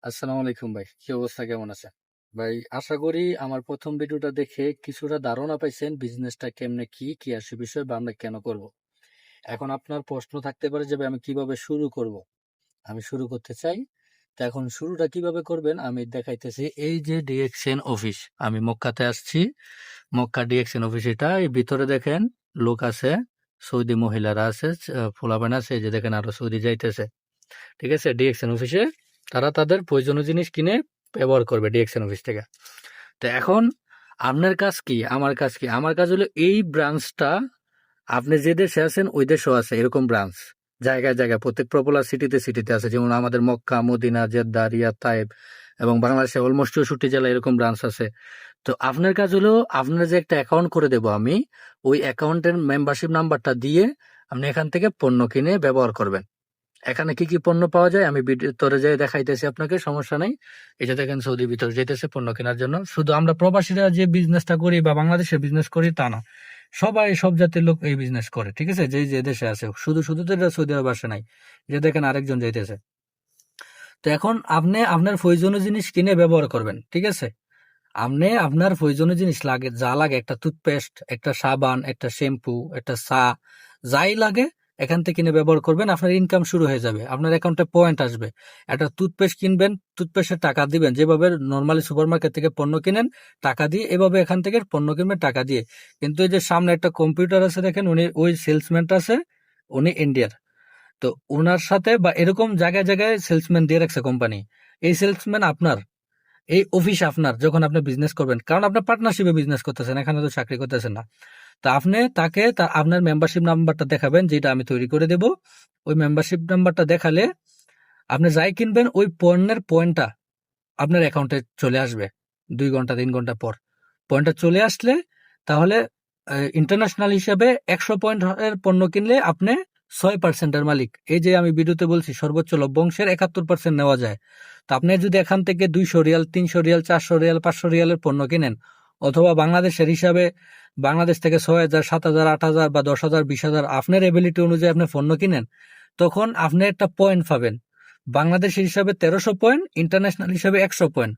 আসসালামু আলাইকুম ভাই, কি অবস্থা, কেমন আছে? ভাই, আশা করি আমার প্রথম ভিডিওটা দেখে কিছুটা ধারণা পাইছেন বিজনেসটা কেমনে, কি কি আসে বিষয় বা আমরা কেন করব। এখন আপনার প্রশ্ন থাকতে পারে যে ভাই আমি কিভাবে শুরু করব। আমি শুরু করতে চাই। তো এখন শুরুটা কিভাবে করবেন আমি দেখাইতেছি। এই যে ডিএক্সএন অফিস, আমি মক্কাতে আসছি। মক্কা ডিএক্সএন অফিস, এটা এই ভিতরে দেখেন লোক আছে, সৌদি মহিলারা আছে, পোলাপান আছে, এই যে দেখেন আরো সৌদি যাইতেছে। ঠিক আছে, ডিএক্সএন অফিসে তারা তাদের প্রয়োজনীয় জিনিস কিনে ব্যবহার করবে ডিএক্সএন অফিস থেকে। তো এখন আপনার কাজ কি, আমার কাজ কি? আমার কাজ হলো এই ব্রাঞ্চটা, আপনি যে দেশে আছেন ওই দেশেও আছে এরকম ব্রাঞ্চ, জায়গায় জায়গায় প্রত্যেক পপুলার সিটিতে সিটিতে আছে। যেমন আমাদের মক্কা, মদিনা, জেদ্দা, রিয়াদ, তায়েব এবং বাংলাদেশে অলমোস্ট 64 জেলায় এরকম ব্রাঞ্চ আছে। তো আপনার কাজ হলো, আপনার যে একটা অ্যাকাউন্ট করে দেবো আমি, ওই অ্যাকাউন্টের মেম্বারশিপ নাম্বারটা দিয়ে আপনি এখান থেকে পণ্য কিনে ব্যবহার করবেন। এখানে কি কি পণ্য পাওয়া যায় আমি ভিতরে যেয়ে দেখাইতেছি আপনাকে, সমস্যা নাই। এই যে দেখেন সৌদির ভিতরে যেতেছে পণ্য কেনার জন্য। শুধু আমরা প্রবাসীরা যে বিজনেসটা করি বা বাংলাদেশে বিজনেস করি তা না, সবাই সব জাতির লোক এই বিজনেস করে। ঠিক আছে, যে যে দেশে আছে, শুধু শুধু তো এটা সৌদি আরব আসে নাই। যে দেখেন আরেকজন যাইতেছে। তো এখন আপনি আপনার প্রয়োজনীয় জিনিস কিনে ব্যবহার করবেন। ঠিক আছে, আপনি আপনার প্রয়োজনীয় জিনিস লাগে, যা লাগে, একটা টুথপেস্ট, একটা সাবান, একটা শ্যাম্পু, একটা চা, যাই লাগে এখান থেকে কিনে ব্যবহার করবেন। আপনার ইনকাম শুরু হয়ে যাবে, আপনার অ্যাকাউন্টে পয়েন্ট আসবে। একটা টুথপেস্ট কিনবেন, টুথপেস্টের টাকা দিবেন, যেভাবে নর্মালি সুপার মার্কেট থেকে পণ্য কিনেন টাকা দিয়ে, এভাবে এখান থেকে পণ্য কিনবেন টাকা দিয়ে। কিন্তু এই যে সামনে একটা কম্পিউটার আছে দেখেন, উনি ওই সেলসম্যানটা আছে, উনি ইন্ডিয়ার। তো ওনার সাথে বা এরকম জায়গায় জায়গায় সেলসম্যান দিয়ে রাখছে কোম্পানি। এই সেলসম্যান আপনার, এই অফিস আপনার, যখন আপনি বিজনেস করবেন, কারণ আপনার পার্টনারশিপে বিজনেস করতেছেন, এখানে তো চাকরি করতেছেন না। তা আপনি তাকে আপনার মেম্বারশিপ নাম্বারটা দেখাবেন, যেটা আমি তৈরি করে দেব। ওই মেম্বারশিপ নাম্বারটা দেখালে আপনি যাই কিনবেন ওই পণ্যের পয়েন্টটা আপনার অ্যাকাউন্টে চলে আসবে। 2 ঘন্টা 3 ঘন্টা পর পয়েন্টটা চলে আসলে, তাহলে ইন্টারন্যাশনাল হিসাবে 100 পয়েন্ট এর পণ্য কিনলে আপনি 6%-এর মালিক। এই যে আমি ভিডিওতে বলছি সর্বোচ্চ লভ্যাংশের 71% নেওয়া যায়। তো আপনি যদি এখান থেকে 200 রিয়াল, 300 রিয়াল, 400 রিয়াল, 500 রিয়ালের পণ্য কিনেন, অথবা বাংলাদেশের হিসাবে বাংলাদেশ থেকে 6,000, 7,000, 8,000 বা 10,000, 20,000 আপনার এবিলিটি অনুযায়ী আপনি পণ্য কিনেন, তখন আপনি একটা পয়েন্ট পাবেন। বাংলাদেশের হিসাবে 1300 পয়েন্ট, ইন্টারন্যাশনাল হিসাবে 100 পয়েন্ট।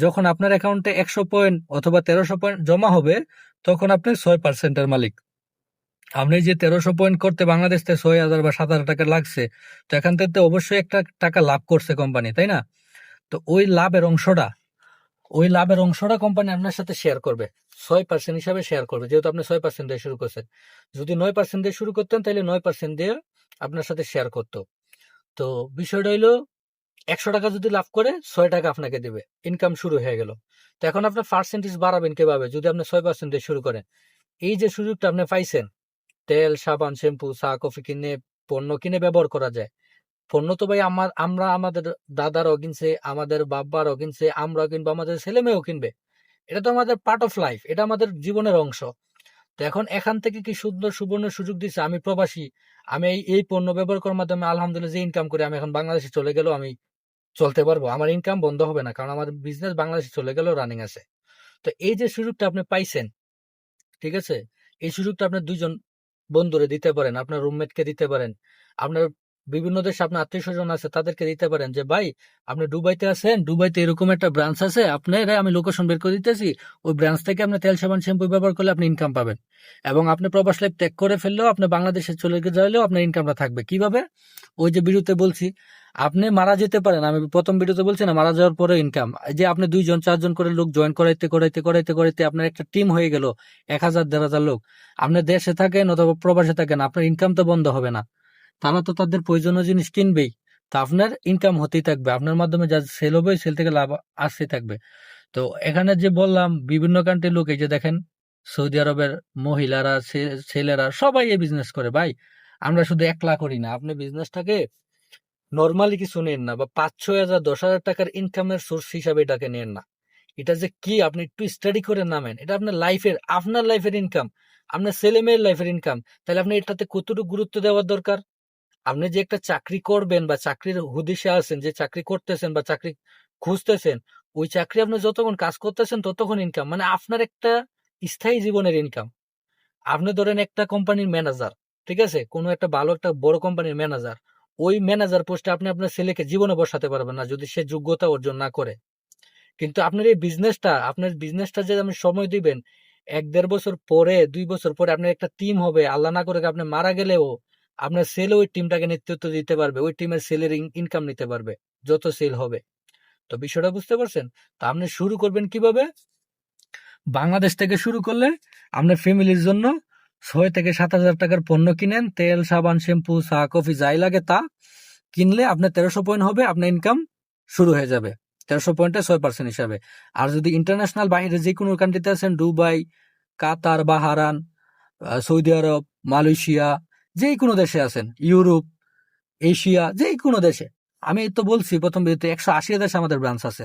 যখন আপনার অ্যাকাউন্টে 100 পয়েন্ট অথবা 1300 পয়েন্ট জমা হবে, তখন আপনি 6%-এর মালিক। আপনি যে 1300 পয়েন্ট করতে বাংলাদেশ থেকে 6,000 বা 7,000 টাকা লাগছে, তো এখান থেকে তো অবশ্যই একটা টাকা লাভ করছে কোম্পানি, তাই না? তো ওই লাভের অংশটা কোম্পানি আপনার সাথে শেয়ার করবে। 6% হিসাবে শেয়ার করবে, যেহেতু আপনি 6% দিয়ে শুরু করছেন। যদি 9% দিয়ে শুরু করতেন, তাহলে 9% দিয়ে আপনার সাথে শেয়ার করতো। তো বিষয়টা হইলো, 100 টাকা যদি লাভ করে 6 টাকা আপনাকে দেবে, ইনকাম শুরু হয়ে গেল। তো এখন আপনার পার্সেন্টেজ বাড়াবেন কিভাবে, যদি আপনি 6% দিয়ে শুরু করেন? এই যে সুযোগটা আপনি পাইছেন, তেল, সাবান, শ্যাম্পু, চা, কফি কিনে পণ্য কিনে ব্যবহার করা যায়। পণ্য তো ভাই আমরা আমাদের দাদারাও কিনছে, আমাদের বাব্বারাও কিনছে, আমরাও কিনবো, আমাদের ছেলে মেয়েও কিনবে। এটা তো আমাদের পার্ট অফ লাইফ, এটা আমাদের জীবনের অংশ। তো এখন এখান থেকে কি সুন্দর সুবর্ণ সুযোগ দিচ্ছে, আমি প্রবাসী, আমি এই পণ্য ব্যবহার করার মাধ্যমে আলহামদুলিল্লাহ যে ইনকাম করে, আমি এখন বাংলাদেশে চলে গেলেও আমি চলতে পারবো, আমার ইনকাম বন্ধ হবে না, কারণ আমার বিজনেস বাংলাদেশে চলে গেলেও রানিং আছে। তো এই যে সুযোগটা আপনি পাইছেন, ঠিক আছে, এই সুযোগটা আপনার 2 জন বন্ধুরে দিতে পারেন, আপনার রুমমেটকে দিতে পারেন, আপনার বিভিন্ন দেশে আপনার আত্মীয় স্বজন আছে তাদেরকে দিতে পারেন, যে ভাই আপনি দুবাইতে আছেন, দুবাইতে এরকম একটা ব্রাঞ্চ আছে, আপনার আমি লোকেশন বের করে দিতেছি, ওই ব্রাঞ্চ থেকে আপনি তেল, সাবান, শ্যাম্পু ব্যবহার করলে আপনি ইনকাম পাবেন। এবং আপনি প্রবাস লাইফ ত্যাগ করে ফেললেও, আপনি বাংলাদেশে চলে যাইলেও আপনার ইনকামটা থাকবে। কিভাবে? ওই যে ভিডিওতে বলছি, আপনি মারা যেতে পারেন, আমি প্রথম ভিডিওতে বলছি না, মারা যাওয়ার পরে ইনকাম। যে আপনি 2 জন 4 জন করে লোক জয়েন করাইতে করাইতে করাইতে করাইতে আপনার একটা টিম হয়ে গেল, 1,000 1,500 লোক। আপনি দেশে থাকেন অথবা প্রবাসে থাকেন, আপনার ইনকাম তো বন্ধ হবে না। তারা তো তাদের প্রয়োজনীয় জিনিস কিনবেই। তো আপনার ইনকাম হতেই থাকবে, আপনার মাধ্যমে যা সেল হবে সেল থেকে লাভ আসতেই থাকবে। তো এখানে যে বললাম বিভিন্ন কান্ট্রির লোক, এই যে দেখেন সৌদি আরবের মহিলারা, ছেলেরা সবাই এই বিজনেস করে ভাই। আমরা শুধু একলা করি না, আপনি বিজনেসটাকে নর্মালি কিছু নেন না, বা 5-6 হাজার 10,000 টাকার ইনকামের সোর্স হিসাবে এটাকে নেন না। এটা যে কি আপনি একটু স্টাডি করে নামেন, এটা আপনার লাইফের ইনকাম, আপনার ছেলে মেয়ের লাইফের ইনকাম। তাহলে আপনি এটাতে কতটুকু গুরুত্ব দেওয়ার দরকার? আপনি যে একটা চাকরি করবেন বা চাকরির হুদিশে আছেন, যে চাকরি করতেছেন বা চাকরি খুঁজতেছেন, ওই চাকরি আপনি যতক্ষণ কাজ করতেছেন ততক্ষণ ইনকাম, মানে আপনার একটা স্থায়ী জীবনের ইনকাম। আপনি ধরেন একটা কোম্পানির ম্যানেজার, ঠিক আছে, কোনো একটা ভালো একটা বড় কোম্পানির ম্যানেজার, ওই ম্যানেজার পোস্টে আপনি আপনার ছেলেকে জীবনে বসাতে পারবেন না যদি সে যোগ্যতা অর্জন না করে। কিন্তু আপনার বিজনেসটা যে আপনি সময় দিবেন, 1-1.5 বছর পরে, 2 বছর পরে আপনার একটা টিম হবে। আল্লাহ না করে আপনি মারা গেলেও আপনার সেল ওই টিমটাকে নেতৃত্ব দিতে পারবে, ওই টিমের সেলের ইনকাম নিতে পারবে যত সেল হবে। তো বিষয়টা বুঝতে পারছেন? তো আপনি শুরু করবেন কিভাবে? বাংলাদেশ থেকে শুরু করলে আপনার ফ্যামিলির জন্য 6,000 থেকে 7,000 টাকার পণ্য কিনেন, তেল, সাবান, শ্যাম্পু, চা, কফি যাই লাগে তা কিনলে আপনার 1300 পয়েন্ট হবে, আপনার ইনকাম শুরু হয়ে যাবে 1300 পয়েন্টে 6% হিসাবে। আর যদি ইন্টারন্যাশনাল বাইরে যে কোনো কান্ট্রিতে আছেন, দুবাই, কাতার, বাহারান, সৌদি আরব, মালয়েশিয়া, যে কোনো দেশে আছেন, ইউরোপ, এশিয়া, যে কোনো দেশে, আমি তো বলছি প্রথম ভিডিওতে 180 দেশে আমাদের ব্রাঞ্চ আছে।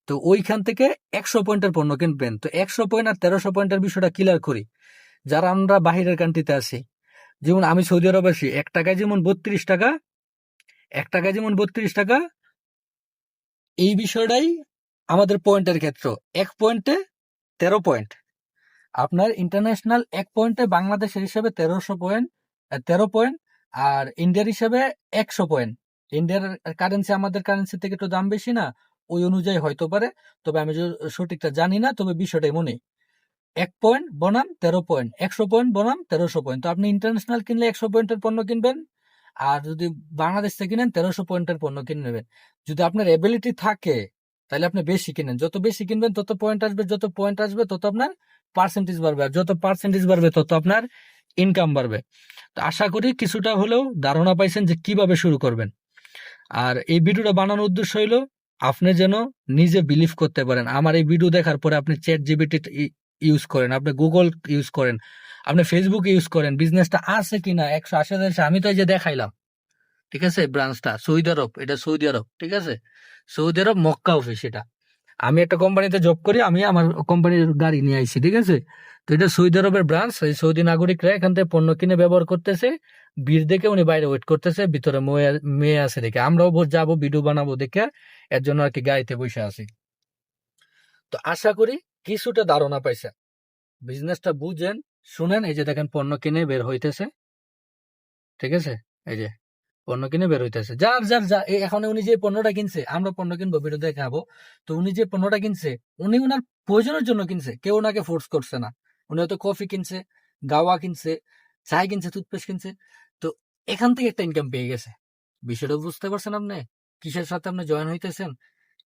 তো ওইখান থেকে 100 পয়েন্টের পণ্য কিনবেন। তো 100 পয়েন্ট আর 1300 পয়েন্টের বিষয়টা ক্লিয়ার করি। যারা আমরা বাহিরের কান্ট্রিতে আছি, যেমন আমি সৌদি আরব আছি, 1 টাকায় যেমন 32 টাকা, 1 টাকায় যেমন 32 টাকা, এই বিষয়টাই আমাদের পয়েন্টের ক্ষেত্র। 1 পয়েন্টে 13 পয়েন্ট। আপনার ইন্টারন্যাশনাল 1 পয়েন্টে বাংলাদেশের হিসাবে 1300 পয়েন্ট, 13 পয়েন্ট, আর ইন্ডিয়ার হিসাবে 100 পয়েন্ট। ইন্ডিয়ার কারেন্সি আমাদের কারেন্সি থেকে একটু দাম বেশি না, ওই অনুযায়ী হয়তো পারে, তবে আমি সঠিকটা জানি না, তবে বিষয়টাই মনে। 1 পয়েন্ট বনাম 13 পয়েন্ট, 100 পয়েন্ট বনাম 1300 পয়েন্ট। তো আপনি ইন্টারন্যাশনাল কিনলে 100 পয়েন্টের পণ্য কিনবেন, আর যদি বাংলাদেশ থেকে কিনেন 1300 পয়েন্টের পণ্য কিনে নেবেন। যদি আপনার এবিলিটি থাকে তাহলে আপনি বেশি কিনেন, যত বেশি কিনবেন তত পয়েন্ট আসবে, যত পয়েন্ট আসবে তত আপনার পার্সেন্টেজ বাড়বে, আর যত পার্সেন্টেজ বাড়বে তত আপনার ইনকাম বাড়বে। তো আশা করি কিছুটা হলেও ধারণা পাইছেন যে কিভাবে শুরু করবেন। আর এই ভিডিওটা বানানোর উদ্দেশ্য হইলো আপনি যেন নিজে বিলিভ করতে পারেন। আমার এই ভিডিও দেখার পরে আপনি চ্যাট জিপিটি ইউজ করেন, আপনি গুগল ইউজ করেন, আপনি ফেসবুক ইউজ করেন, বিজনেসটা আছে কিনা 180 দেশে। আমি তো এই যে দেখাইলাম, ঠিক আছে, ব্রাঞ্চটা সৌদি আরব, এটা সৌদি আরব, ঠিক আছে, সৌদি আরব মক্কা অফিস। এটা আমি একটা কোম্পানিতে জব করি, আমি আমার কোম্পানির গাড়ি নিয়ে আইছি, ঠিক আছে। তো এটা সৌদি আরবের ব্রাঞ্চ, এই সৌদি নাগরিকরা এখান থেকে পণ্য কিনে ব্যবহার করতেছে। ভিড় দেখে উনি বাইরে ওয়েট করতেছে, ভিতরে মেয়ে আছে দেখে আমরাও যাবো, ভিডিও বানাবো দেখে, এর জন্য আর কি গাড়িতে বসে আছি। তো আশা করি কিছুটা ধারণা পাইছে, বিজনেসটা বুঝেন, শুনেন। এই যে দেখেন পণ্য কিনে বের হইতেছে, ঠিক আছে, এই যে পণ্য কিনে বের হইতেছে, যার যার যা এখন উনি যে পণ্যটা কিনছে, আমরা পণ্য কিনবো, ভিডিও দেখাবো। তো উনি যে পণ্যটা কিনছে, উনি ওনার প্রয়োজনের জন্য কিনছে, কেউ ওনাকে ফোর্স করছে না। উনি হয়তো কফি কিনছে, গাওয়া কিনছে, চায় কিনছে, টুথপেস্ট কিনছে। তো এখান থেকে একটা ইনকাম পেয়ে গেছে। বিষয়টা বুঝতে পারছেন আপনি? কিসের সাথে আপনি জয়েন হইতেছেন,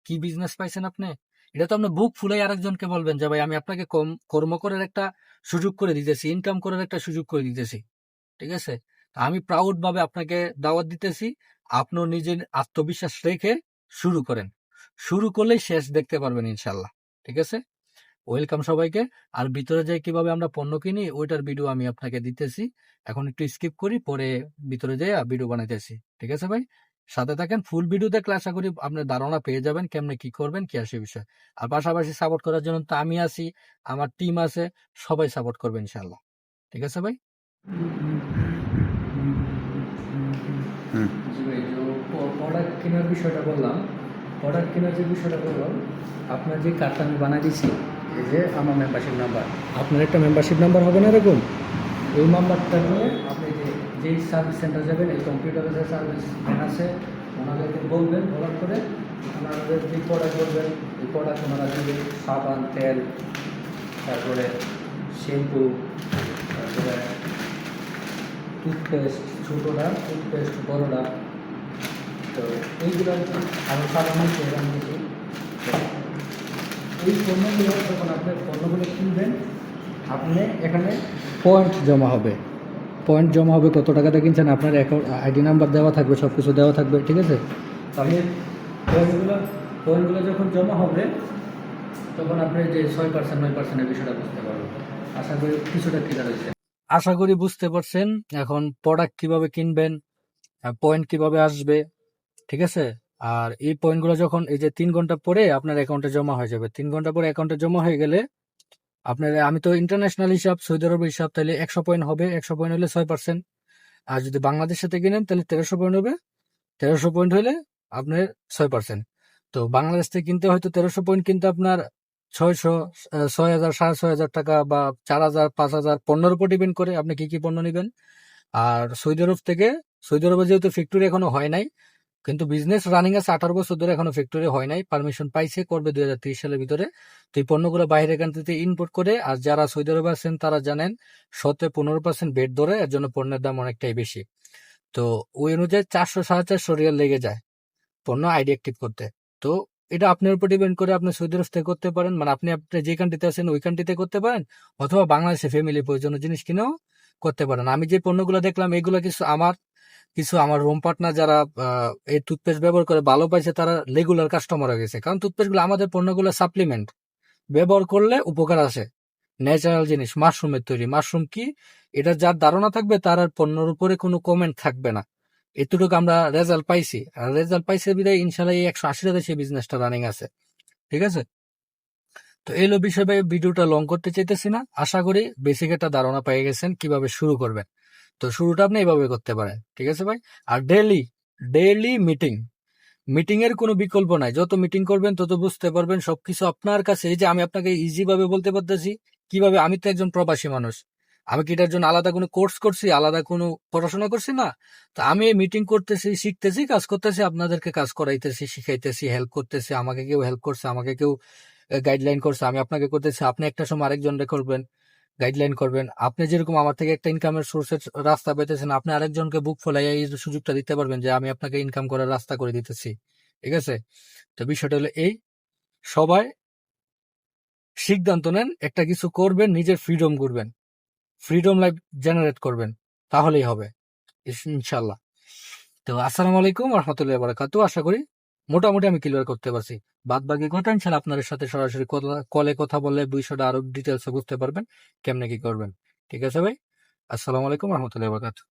কি বিজনেস পাইছেন আপনি? এটা তো আপনি বুক ফুলাই আরেকজনকে বলবেন যে ভাই আমি আপনাকে কর্ম করার একটা সুযোগ করে দিতেছি, ইনকাম করার একটা সুযোগ করে দিতেছি, ঠিক আছে। আমি প্রাউড ভাবে আপনাকে দাওয়াত দিতেছি, আপনিও নিজের আত্মবিশ্বাস রেখে শুরু করেন। শুরু করলেই শেষ দেখতে পারবেন ইনশাল্লাহ, ঠিক আছে। ওয়েলকাম সবাইকে। আর ভিতরে যাই কিভাবে আমরা পণ্য কিনি ওইটার ভিডিও আমি আপনাকে দিতেছি। এখন একটু স্কিপ করি, পরে ভিতরে যাই ভিডিও বানাইতেছি, ঠিক আছে ভাই। সাথে থাকেন, ফুল ভিডিও দেখলে আশা করি আপনার ধারণা পেয়ে যাবেন কেমনে কি করবেন, কি আসে বিষয়। আর পাশাপাশি সাপোর্ট করার জন্য তো আমি আছি, আমার টিম আছে, সবাই সাপোর্ট করবে ইনশাল্লাহ, ঠিক আছে ভাই। জি ভাই, তো প্রোডাক্ট কেনার বিষয়টা বললাম, প্রোডাক্ট কেনার যে বিষয়টা বললাম, আপনার যে কার্ডটা আমি বানাই দিচ্ছি, এই যে আমার মেম্বারশিপ নাম্বার, আপনার একটা মেম্বারশিপ নাম্বার হবে না এরকম, এই নাম্বারটা নিয়ে আপনি যেই সার্ভিস সেন্টার যাবেন, এই কম্পিউটারের যে সার্ভিস ম্যান আছে ওনাদেরকে বলবেন, বলার পরে ওনাদের যে প্রোডাক্ট বলবেন এই প্রোডাক্ট ওনারা দেবেন, সাবান, তেল, তারপরে শ্যাম্পু, তারপরে টুথপেস্ট, ছোটোটা টুথপেস্ট, বড়োটা। তো এইগুলো আমি সাধারণত সেরকম দিয়েছি। এই পণ্যগুলো যখন আপনি পণ্যগুলো কিনবেন, আপনি এখানে পয়েন্ট জমা হবে, পয়েন্ট জমা হবে, কত টাকাতে কিনছেন, আপনার অ্যাকাউন্ট আইডি নাম্বার দেওয়া থাকবে, সব কিছু দেওয়া থাকবে, ঠিক আছে। তাহলে পয়েন্টগুলো যখন জমা হবে তখন আপনি যে 6% 9%-এর বিষয়টা বুঝতে পারবেন। আশা করি কিছুটা ক্লিয়ার হয়েছে, আশা করি বুঝতে পারছেন। এখন প্রোডাক্ট কিভাবে কিনবেন, পয়েন্ট কিভাবে আসবে, ঠিক আছে। আর এই পয়েন্টগুলো যখন এই যে 3 ঘন্টা পরে আপনার অ্যাকাউন্টে জমা হয়ে যাবে, 3 ঘন্টা পরে অ্যাকাউন্টে জমা হয়ে গেলে আপনার, আমি তো ইন্টারন্যাশনাল হিসাব, সৌদি আরবের হিসাব, তাহলে 100 পয়েন্ট হবে, 100 পয়েন্ট হলে 6%। আর যদি বাংলাদেশ সাথে কিনেন তাহলে 1300 পয়েন্ট হবে, 1300 পয়েন্ট হলে আপনার 6%। তো বাংলাদেশ থেকে কিনতে হয়তো 1300 পয়েন্ট কিনতে আপনার 600, 6000, 6500 টাকা, বা 4000, 5000, পণ্যের উপর ডিপেন্ড করে আপনি কি কি পণ্য নেবেন। আর সৌদি আরব থেকে সৌদি আরবে যেহেতু ফ্যাক্টরি এখনো হয় নাই, কিন্তু বিজনেস রানিং আছে 18 বছর ধরে, এখনো ফ্যাক্টরি হয় নাই, পারমিশন পাইছে, করবে 2030 সালের ভিতরে। তো এই পণ্যগুলো বাইরের কান্ট্রিতে ইম্পোর্ট করে। আর যারা সৌদি আরবে আছেন তারা জানেন 15% ভেট ধরে, এর জন্য পণ্যের দাম অনেকটাই বেশি। তো ওই অনুযায়ী 400-450 রিয়াল লেগে যায় পণ্য আইডি অ্যাক্টিভ করতে। তো এটা আপনার উপর ডিপেন্ড করে, আপনি সৌদি আরব থেকে করতে পারেন, মানে আপনি যে কান্ট্রিতে আছেন ওই কান্ট্রিতে করতে পারেন, অথবা বাংলাদেশে ফ্যামিলি প্রয়োজনীয় জিনিস কিনেও করতে পারেন। আমি যে পণ্যগুলো দেখলাম এগুলো কিছু আমার রুম পার্টনার যারা এই টুথপেস্ট ব্যবহার করে ভালো পাইছে, তারা রেগুলার কাস্টমার হয়ে গেছে। কারণ টুথপেস্টগুলো আমাদের পণ্যগুলো সাপ্লিমেন্ট, ব্যবহার করলে উপকার আসে। ন্যাচারাল জিনিস, মাশরুমের তৈরি। মাশরুম কি, এটা যার ধারণা থাকবে তার আর পণ্যের উপরে কোনো কমেন্ট থাকবে না। এতটুকু আমরা রেজাল্ট পাইছি, আর রেজাল্ট পাইছে বিদায় ইনশাল্লাহ এই 180 দেশে বিজনেসটা রানিং আছে। ঠিক আছে, তো এলো বিষয় ভাই, ভিডিওটা লং করতে চাইতেছি না। আশা করি বেসিক একটা ধারণা পেয়ে গেছেন কিভাবে শুরু করবেন। তো শুরুটা আপনি এইভাবে করতে পারেন। ঠিক আছে ভাই। আর ডেইলি ডেইলি মিটিং, মিটিং এর কোনো বিকল্প নাই। যত মিটিং করবেন তত বুঝতে পারবেন সবকিছু আপনার কাছে। এই যে আমি আপনাকে ইজি ভাবে বলতে পারতেছি কিভাবে, আমি তো একজন প্রবাসী মানুষ, আমি কি এটার জন্য আলাদা কোনো কোর্স করছি, আলাদা কোনো পড়াশোনা করছি না। তো আমি মিটিং করতেছি, শিখতেছি, কাজ করতেছি, আপনাদেরকে কাজ করাইতেছি, শিখাইতেছি, হেল্প করতেছি। আমাকে কেউ হেল্প করছে, আমাকে কেউ গাইডলাইন করছে, আমি আপনাকে করতেছি। আপনি একটা সময় আরেকজনকে করবেন, গাইডলাইন করবেন। আপনি যেরকম আমার থেকে একটা ইনকামের সোর্সের রাস্তা পেতেছেন, আপনি আরেকজনকে বুক ফলাই এই সুযোগটা দিতে পারবেন যে আমি আপনাকে ইনকাম করার রাস্তা করে দিতেছি। ঠিক আছে, তো বিষয়টা হলো এই, সবাই সিদ্ধান্ত নেন একটা কিছু করবেন, নিজের ফ্রিডম করবেন, ফ্রিডম লাইফ জেনারেট করবেন, তাহলেই হবে ইনশাল্লাহ। তো আসসালামু আলাইকুম রহমতুল্লাহ বারাকাতু। আশা করি মোটামুটি আমি ক্লিয়ার করতে পারছি। বাদ বাকি কথা ইনশাল্লাহ আপনাদের সাথে সরাসরি কলে কথা বললে বিষয়টা আরো ডিটেলসে বুঝতে পারবেন কেমনে কি করবেন। ঠিক আছে ভাই, আসসালামু আলাইকুম রহমতুল্লাহ বারাকাতু।